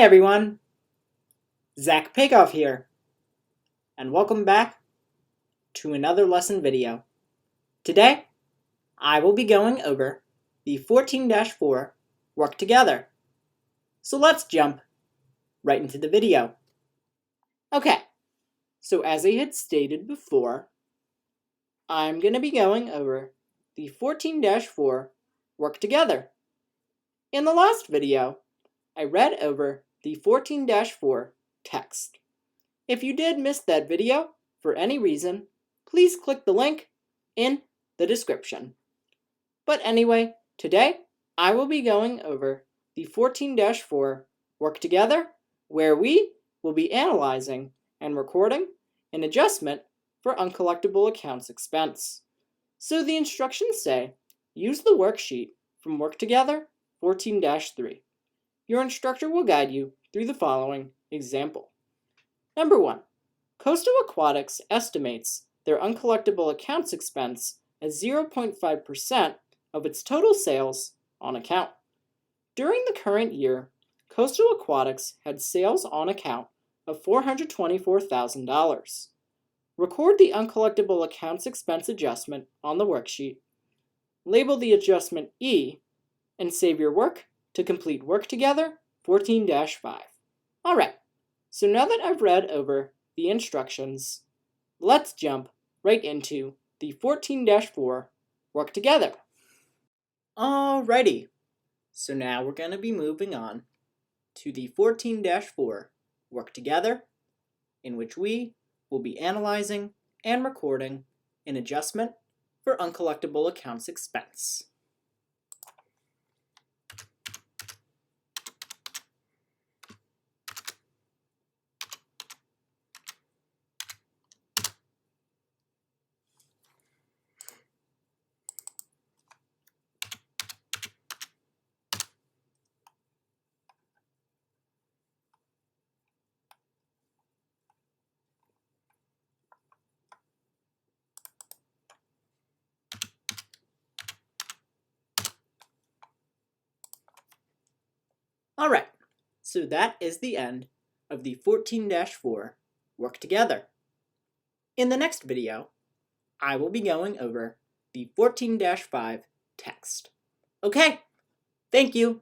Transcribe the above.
everyone, Zach Pakoff here, and welcome back to another lesson video. Today, I will be going over the 14-4 work together. So let's jump right into the video. Okay, so as I had stated before, I'm going to be going over the 14-4 work together. In the last video, I read over the 14-4 text. If you did miss that video for any reason, please click the link in the description. But anyway, today I will be going over the 14-4 work together, where we will be analyzing and recording an adjustment for uncollectible accounts expense. So the instructions say, use the worksheet from work together 14-3. Your instructor will guide you through the following example. Number 1. Coastal Aquatics estimates their uncollectible accounts expense as 0.5% of its total sales on account. During the current year, Coastal Aquatics had sales on account of $424,000. Record the uncollectible accounts expense adjustment on the worksheet, label the adjustment E, and save your work to complete Work Together 14-5. Alright, so now that I've read over the instructions, let's jump right into the 14-4 work together. Alrighty, so now we're going to be moving on to the 14-4 work together, in which we will be analyzing and recording an adjustment for uncollectible accounts expense. Alright, so that is the end of the 14-4 work together. In the next video, I will be going over the 14-5 text. Okay, thank you.